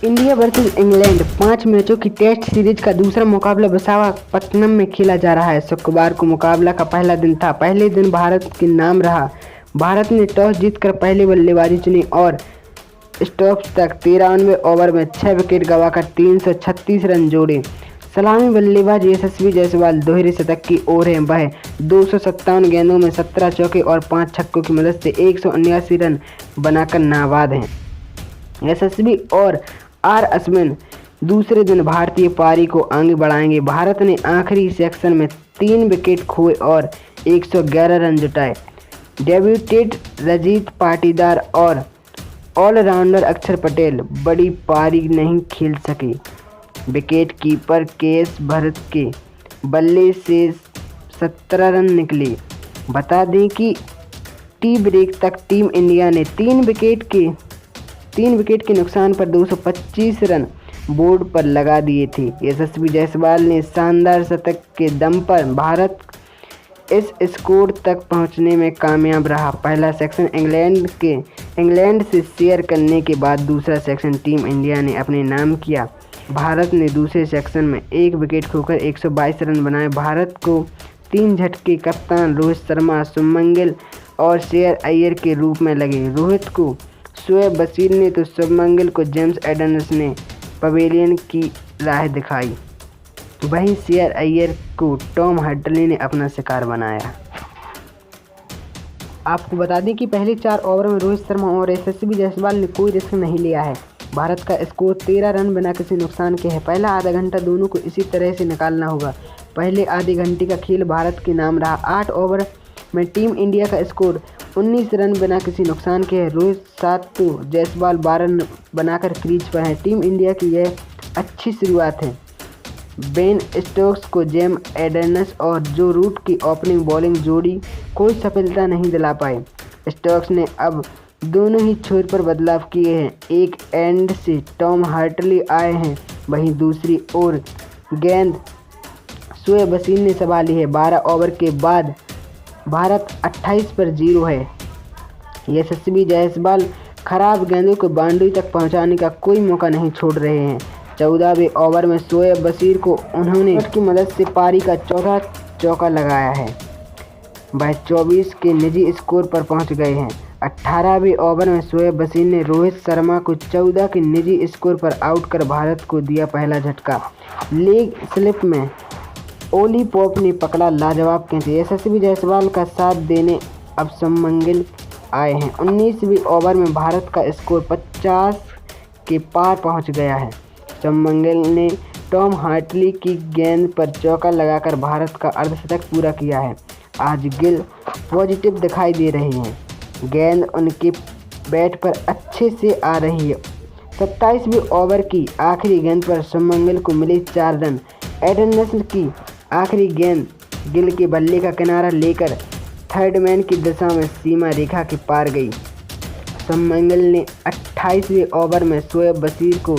India versus England 5 मैचों की test series का दूसरा मुकाबला विशाखापत्तनम में खेला जा रहा है। शुक्रवार को मुकाबला का पहला दिन था। पहले दिन भारत के नाम रहा। भारत ने टॉस जीतकर पहले बल्लेबाजी चुनी और स्टोक्स तक 93 ओवर में 6 विकेट गंवाकर 336 रन जोड़े। सलामी बल्लेबाज यशस्वी जायसवाल दोहरे शतक की ओर है। वह 257 गेंदों में 17 चौके और 5 छक्कों की मदद से 179 रन बनाकर नाबाद हैं। यशस्वी और आर अश्विन दूसरे दिन भारतीय पारी को आगे बढ़ाएंगे। भारत ने आखिरी सेक्शन में 3 विकेट खोए और 111 रन जुटाए। डेब्यूटेंट रजत पाटीदार और ऑलराउंडर अक्षर पटेल बड़ी पारी नहीं खेल सके। विकेट कीपर केएस भरत के बल्ले से 17 रन निकले। बता दें कि टी ब्रेक तक टीम इंडिया ने 3 विकेट के नुकसान पर 225 रन बोर्ड पर लगा दिए थे। यशस्वी जायसवाल ने शानदार शतक के दम पर भारत इस स्कोर तक पहुंचने में कामयाब रहा। पहला सेक्शन इंग्लैंड से शेयर करने के बाद दूसरा सेक्शन टीम इंडिया ने अपने नाम किया। भारत ने दूसरे सेक्शन में 1 विकेट खोकर 122 रन बनाए। भारत को 3 झटके कप्तान रोहित शर्मा, शुभमन गिल और श्रेयस अय्यर के रूप में लगे। रोहित को शोएब बशीर ने तो शुभमन गिल को जेम्स एडन्स ने पवेलियन की राह दिखाई। वहीं श्रेयस अय्यर को टॉम हर्टली ने अपना शिकार बनाया। आपको बता दें कि पहले 4 ओवर में रोहित शर्मा और यशस्वी जायसवाल ने कोई रिस्क नहीं लिया है। भारत का स्कोर 13 रन बिना किसी नुकसान के है। पहला आधा घंटा दोनों को इसी तरह से निकालना होगा। पहले आधे घंटे का खेल भारत के नाम रहा। 8 ओवर में टीम इंडिया का स्कोर 19 रन बिना किसी नुकसान के है। रोहित 7 तो जायसवाल 12 रन बनाकर क्रीज पर है। टीम इंडिया की यह अच्छी शुरुआत है। बेन स्टोक्स को जेम्स एडन्स और जो रूट की ओपनिंग बॉलिंग जोड़ी कोई सफलता नहीं दिला पाए। स्टोक्स ने अब दोनों ही छोर पर बदलाव किए हैं। एक एंड से टॉम हर्टली आए हैं, वहीं दूसरी ओर गेंद शोएब बशीर ने संभाली है। 12 ओवर के बाद भारत 28 पर 0 है। यशस्वी जायसवाल खराब गेंदों को बाउंड्री तक पहुंचाने का कोई मौका नहीं छोड़ रहे हैं। 14वें ओवर में शोएब बशीर को उन्होंने की मदद से पारी का चौथा चौका लगाया है। वह 24 के निजी स्कोर पर पहुंच गए हैं। 18वें ओवर में शोएब बशीर ने रोहित शर्मा को 14 के निजी स्कोर पर आउट कर भारत को दिया पहला झटका। लेग स्लिप में ओली पोप ने पकड़ा लाजवाब कैच। यशस्वी जायसवाल का साथ देने अब शुभमन गिल आए हैं। 19वीं ओवर में भारत का स्कोर 50 के पार पहुंच गया है। शुभमन गिल ने टॉम हर्टली की गेंद पर चौका लगाकर भारत का अर्धशतक पूरा किया है। आज गिल पॉजिटिव दिखाई दे रहे हैं। गेंद उनके बैट पर अच्छे से आ रही है। 27वीं ओवर की आखिरी गेंद पर शुभमन गिल को मिले 4 रन। एडन्स की आखिरी गेंद गिल के बल्ले का किनारा लेकर थर्ड मैन की दिशा में सीमा रेखा के पार गई। शुभमन गिल ने 28वें ओवर में शोएब बशीर को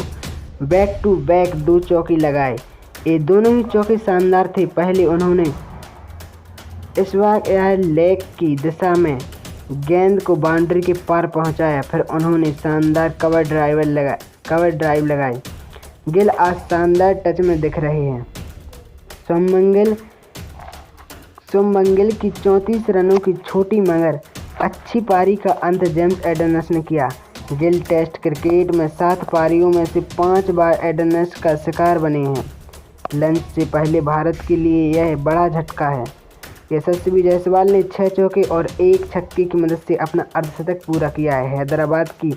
बैक टू बैक 2 चौके लगाए। ये दोनों ही चौके शानदार थे। पहले उन्होंने इशफाक लेग की दिशा में गेंद को बाउंड्री के पार पहुंचाया, फिर उन्होंने शानदार कवर ड्राइव लगाई। गिल आज शानदार टच में दिख रहे हैं। शुभमन गिल की 34 रनों की छोटी मगर अच्छी पारी का अंत जेम्स एडन्स ने किया। गिल टेस्ट क्रिकेट में 7 पारियों में से 5 बार एडन्स का शिकार बने हैं। लंच से पहले भारत के लिए यह बड़ा झटका है। यशस्वी जायसवाल ने 6 चौके और 1 छक्के की मदद से अपना अर्धशतक पूरा किया है। हैदराबाद की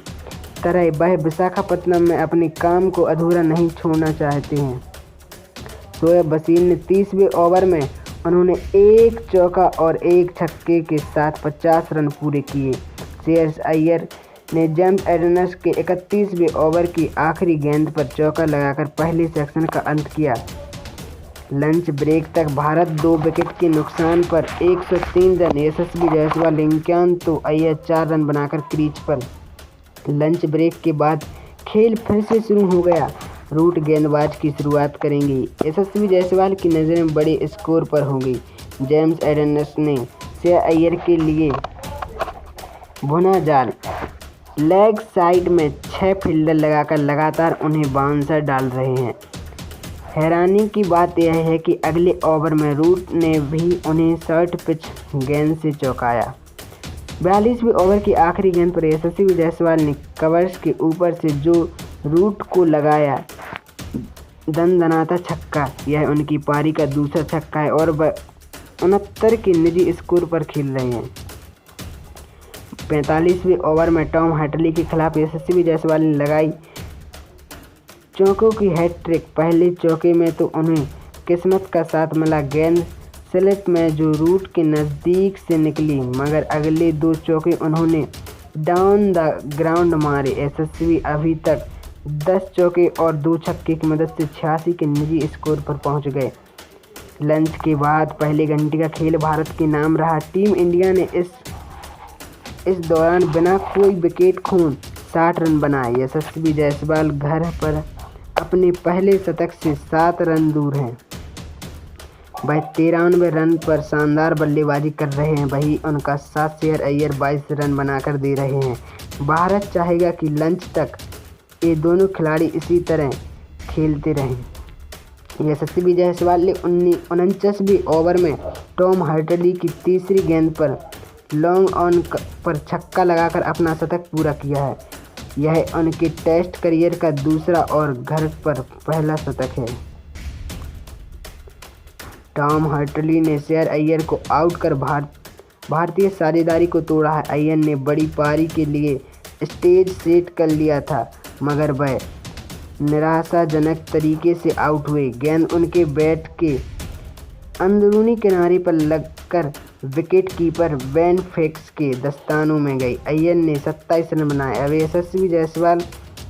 तरह वह विशाखापत्तनम में अपने काम को अधूरा नहीं छोड़ना चाहते हैं। शोएब बशीर ने 30वें ओवर में उन्होंने 1 चौका और 1 छक्के के साथ 50 रन पूरे किए। श्रेयस अय्यर ने जेम्स एडन्स के 31वें ओवर की आखिरी गेंद पर चौका लगाकर पहले सेक्शन का अंत किया। लंच ब्रेक तक भारत 2 विकेट के नुकसान पर 103 रन। यशस्वी जायसवाल 51 तो अय्यर 4 रन बनाकर क्रीज पर। लंच ब्रेक के बाद खेल फिर से शुरू हो गया। रूट गेंदबाज की शुरुआत करेंगे। यशस्वी जायसवाल की नज़रें बड़े स्कोर पर होंगी। जेम्स एडन्स ने श्रेयस अय्यर के लिए भुना जाल लेग साइड में 6 फील्डर लगाकर लगातार उन्हें बाउंसर डाल रहे हैं। हैरानी की बात यह है कि अगले ओवर में रूट ने भी उन्हें शॉर्ट पिच गेंद से चौंकाया। 42वें ओवर की आखिरी गेंद पर यशस्वी जायसवाल ने कवर्स के ऊपर से जो रूट को लगाया दनदनाता छक्का। यह उनकी पारी का दूसरा छक्का है और वह 69 के निजी स्कोर पर खेल रहे हैं। 45वें ओवर में टॉम हर्टली के खिलाफ यशस्वी जायसवाल ने लगाई चौकों की हैट्रिक। पहले चौके में तो उन्हें किस्मत का साथ मिला, गेंद स्लिप में जो रूट के नज़दीक से निकली, मगर अगले 2 चौके उन्होंने डाउन द ग्राउंड मारे। यशस्वी अभी तक 10 चौके और 2 छक्के की मदद से 86 के निजी स्कोर पर पहुंच गए। लंच के बाद पहले घंटे का खेल भारत के नाम रहा। टीम इंडिया ने इस दौरान बिना कोई विकेट खोए 60 रन बनाए। यशस्वी जायसवाल घर पर अपने पहले शतक से 7 रन दूर हैं। वह 93 रन पर शानदार बल्लेबाजी कर रहे हैं, वहीं उनका साथ श्रेयस अय्यर 22 रन बनाकर दे रहे हैं। भारत चाहेगा कि लंच तक ये दोनों खिलाड़ी इसी तरह खेलते रहें। यशस्वी जायसवाल ने 49वें ओवर में टॉम हर्टली की तीसरी गेंद पर लॉन्ग ऑन पर छक्का लगाकर अपना शतक पूरा किया है। यह उनके टेस्ट करियर का दूसरा और घर पर पहला शतक है। टॉम हर्टली ने श्रेयस अय्यर को आउट कर भारतीय साझेदारी को तोड़ा है। अय्यर ने बड़ी पारी के लिए स्टेज सेट कर लिया था, मगर वह निराशाजनक तरीके से आउट हुए। गेंद उनके बैट के अंदरूनी किनारे पर लगकर विकेट कीपर बेन फोक्स के दस्तानों में गई। अय्यर ने 27 रन बनाए। अब यशस्वी जायसवाल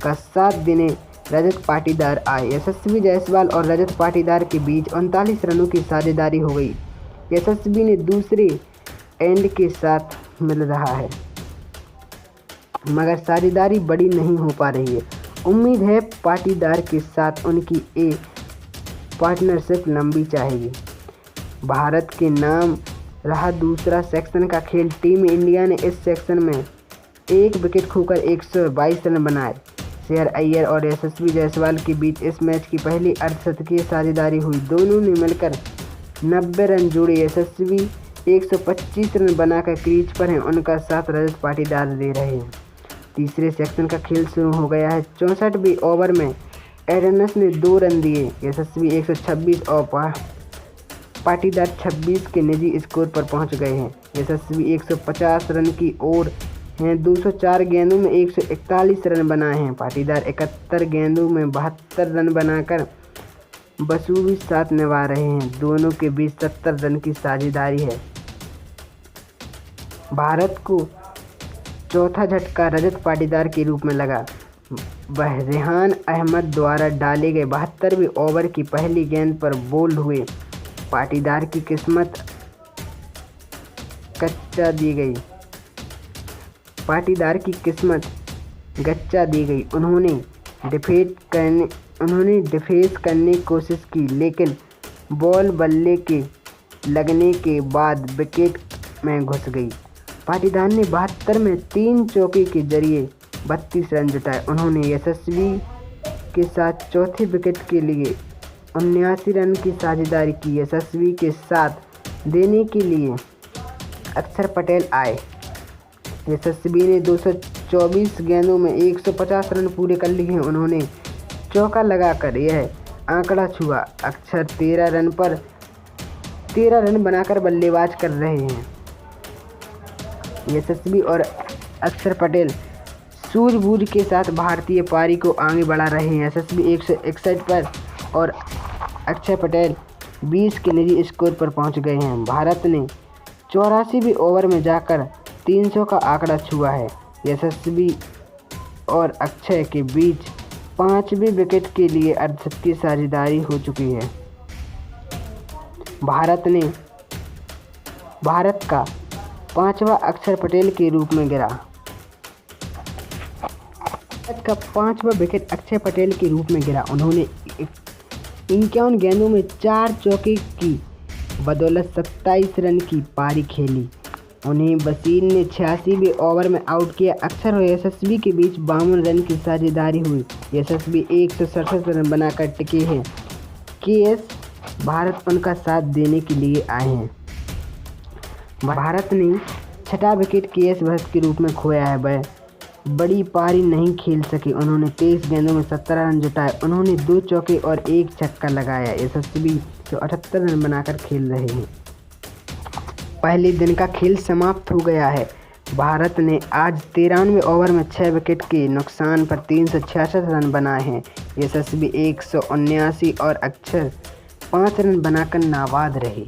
का साथ देने रजत पाटीदार आए। यशस्वी जायसवाल और रजत पाटीदार के बीच 39 रनों की साझेदारी हो गई। यशस्वी ने दूसरे एंड के साथ मिल रहा है, मगर साझेदारी बड़ी नहीं हो पा रही है। उम्मीद है पाटीदार के साथ उनकी पार्टनरशिप लंबी चाहेगी। भारत के नाम रहा दूसरा सेक्शन का खेल। टीम इंडिया ने इस सेक्शन में 1 विकेट खोकर 122 रन बनाए। श्रेयस अय्यर और यशस्वी जायसवाल के बीच इस मैच की पहली अर्धशतकीय साझेदारी हुई। दोनों ने मिलकर 90 रन जोड़े। यशस्वी 125 रन बनाकर क्रीज पर हैं, उनका साथ रजत पाटीदार दे रहे हैं। तीसरे सेक्शन का खेल शुरू हो गया है। 64वें ओवर में एडनस ने 2 रन दिए। यशस्वी 126 और पाटीदार 26 के निजी स्कोर पर पहुंच गए हैं। यशस्वी 150 रन की ओर हैं। 204 गेंदों में 141 रन बनाए हैं। पाटीदार 71 गेंदों में 72 रन बनाकर बखूबी साथ निभा रहे हैं। दोनों के बीच 70 रन की साझेदारी है। भारत को चौथा झटका रजत पाटीदार के रूप में लगा। वह रेहान अहमद द्वारा डाले गए 72वें ओवर की पहली गेंद पर बोल्ड हुए। पाटीदार की किस्मत गच्चा दी गई। उन्होंने डिफेंस करने की कोशिश की, लेकिन बॉल बल्ले के लगने के बाद विकेट में घुस गई। पाटीदार ने 72 में 3 चौके के जरिए 32 रन जुटाए। उन्होंने यशस्वी के साथ चौथे विकेट के लिए 79 रन की साझेदारी की। यशस्वी के साथ देने के लिए अक्षर पटेल आए। यशस्वी ने 224 गेंदों में 150 रन पूरे कर लिए हैं। उन्होंने चौका लगाकर यह आंकड़ा छुआ। अक्षर 13 रन बनाकर बल्लेबाज कर रहे हैं। यशस्वी और अक्षर पटेल सूझबूझ के साथ भारतीय पारी को आगे बढ़ा रहे हैं। यशस्वी 161 पर और अक्षर पटेल 20 के निजी स्कोर पर पहुंच गए हैं। भारत ने 84वें ओवर में जाकर 300 का आंकड़ा छुआ है। यशस्वी और अक्षय के बीच 5वें विकेट के लिए अर्धशतकीय साझेदारी हो चुकी है। भारत का 5वां अक्षर पटेल के रूप में गिरा। भारत का 5वां विकेट अक्षय पटेल के रूप में गिरा। उन्होंने 51 गेंदों में 4 चौके की बदौलत 27 रन की पारी खेली। उन्हें वसीम ने 86वें ओवर में आउट किया। अक्षर और यशस्वी के बीच 52 रन की साझेदारी हुई। यशस्वी 167 रन बनाकर टिके हैं। केएस भारत उनका साथ देने के लिए आए हैं। भारत ने छठा विकेट केएस भरत के रूप में खोया है। वह बड़ी पारी नहीं खेल सके। उन्होंने 23 गेंदों में 17 रन जुटाए। उन्होंने 2 चौके और 1 छक्का लगाया। यशस्वी जो 78 रन बनाकर खेल रहे हैं। पहले दिन का खेल समाप्त हो गया है। भारत ने आज 93 ओवर में 6 विकेट के नुकसान पर 366 रन बनाए हैं। यशस्वी 179 और अक्षर 5 रन बनाकर नाबाद रहे।